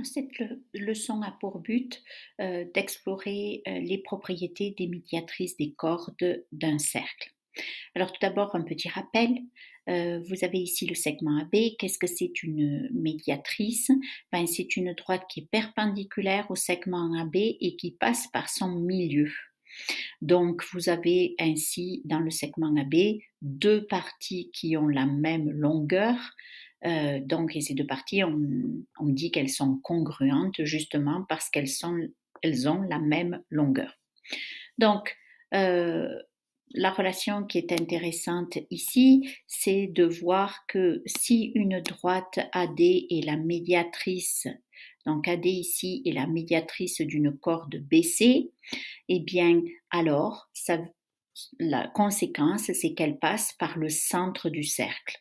Cette leçon a pour but d'explorer les propriétés des médiatrices des cordes d'un cercle. Alors tout d'abord, un petit rappel. Vous avez ici le segment AB. Qu'est-ce que c'est une médiatrice? C'est une droite qui est perpendiculaire au segment AB et qui passe par son milieu. Donc vous avez ainsi dans le segment AB deux parties qui ont la même longueur. Et ces deux parties, on dit qu'elles sont congruentes justement parce elles ont la même longueur. Donc, la relation qui est intéressante ici, c'est de voir que si une droite AD est la médiatrice, donc AD ici est la médiatrice d'une corde BC, eh bien alors la conséquence, c'est qu'elle passe par le centre du cercle.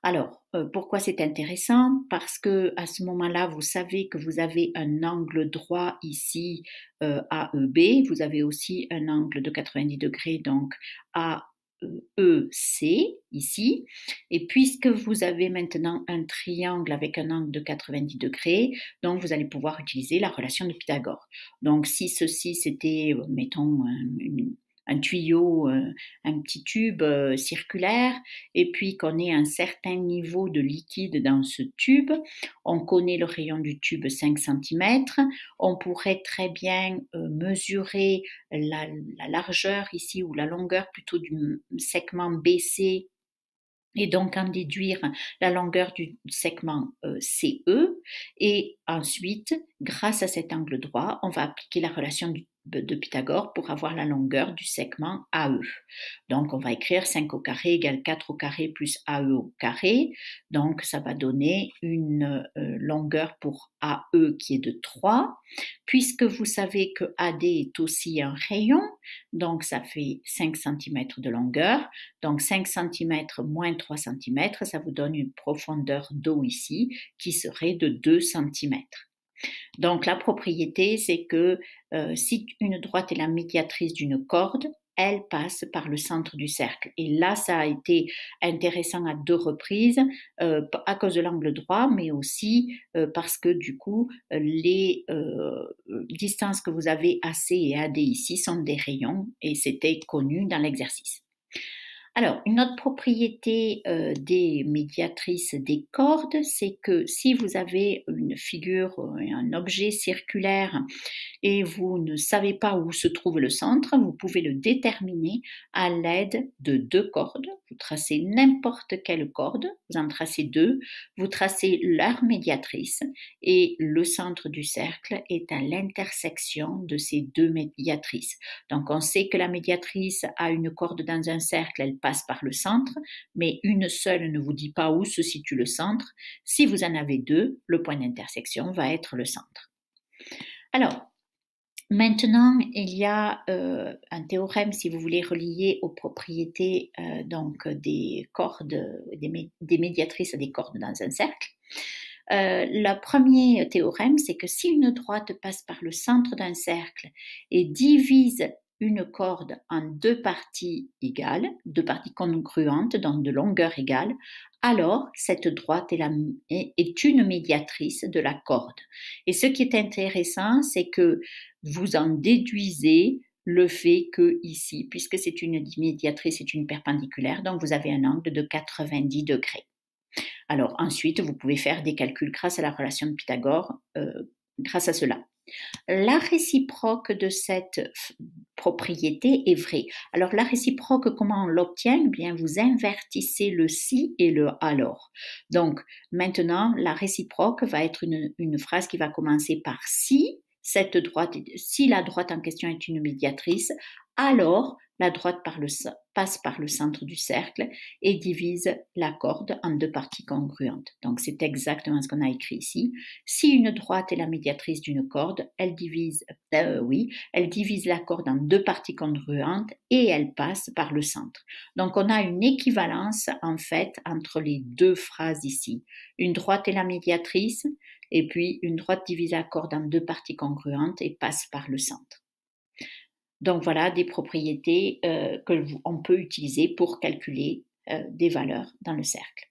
Alors, pourquoi c'est intéressant? Parce que à ce moment-là, vous savez que vous avez un angle droit ici, AEB. Vous avez aussi un angle de 90 degrés, donc AEC ici. Et puisque vous avez maintenant un triangle avec un angle de 90 degrés, donc vous allez pouvoir utiliser la relation de Pythagore. Donc, si ceci c'était, mettons, un tuyau, un petit tube circulaire, et puis qu'on ait un certain niveau de liquide dans ce tube, on connaît le rayon du tube 5 cm, on pourrait très bien mesurer la largeur ici, ou la longueur plutôt du segment BC, et donc en déduire la longueur du segment CE, et ensuite, grâce à cet angle droit, on va appliquer la relation de Pythagore pour avoir la longueur du segment AE. Donc on va écrire 5 au carré égale 4 au carré plus AE au carré, donc ça va donner une longueur pour AE qui est de 3, puisque vous savez que AD est aussi un rayon, donc ça fait 5 cm de longueur, donc 5 cm moins 3 cm, ça vous donne une profondeur d'eau ici qui serait de 2 cm. Donc la propriété, c'est que si une droite est la médiatrice d'une corde, elle passe par le centre du cercle. Et là, ça a été intéressant à deux reprises, à cause de l'angle droit, mais aussi parce que du coup, les distances que vous avez AC et AD ici sont des rayons, et c'était connu dans l'exercice. Alors, une autre propriété des médiatrices des cordes, c'est que si vous avez une figure, un objet circulaire, et vous ne savez pas où se trouve le centre, vous pouvez le déterminer à l'aide de deux cordes. Vous tracez n'importe quelle corde, vous en tracez deux, vous tracez leur médiatrice, et le centre du cercle est à l'intersection de ces deux médiatrices. Donc on sait que la médiatrice a une corde dans un cercle, elle passe par le centre, mais une seule ne vous dit pas où se situe le centre. Si vous en avez deux, le point d'intersection va être le centre. Alors, maintenant, il y a un théorème, si vous voulez, relié aux propriétés des cordes, des médiatrices des cordes dans un cercle. Le premier théorème, c'est que si une droite passe par le centre d'un cercle et divise une corde en deux parties égales, deux parties congruentes, donc de longueur égale, alors cette droite est une médiatrice de la corde. Et ce qui est intéressant, c'est que vous en déduisez le fait que ici, puisque c'est une médiatrice, c'est une perpendiculaire, donc vous avez un angle de 90 degrés. Alors ensuite, vous pouvez faire des calculs grâce à la relation de Pythagore, grâce à cela. La réciproque de cette propriété est vraie. Alors la réciproque, comment on l'obtient? Eh bien, vous invertissez le si et le alors. Donc maintenant, la réciproque va être une phrase qui va commencer par si la droite en question est une médiatrice, alors la droite passe par le centre du cercle et divise la corde en deux parties congruentes. Donc c'est exactement ce qu'on a écrit ici. Si une droite est la médiatrice d'une corde, elle divise la corde en deux parties congruentes et elle passe par le centre. Donc on a une équivalence en fait entre les deux phrases ici. Une droite est la médiatrice, et puis une droite divise la corde en deux parties congruentes et passe par le centre. Donc voilà des propriétés qu'on peut utiliser pour calculer des valeurs dans le cercle.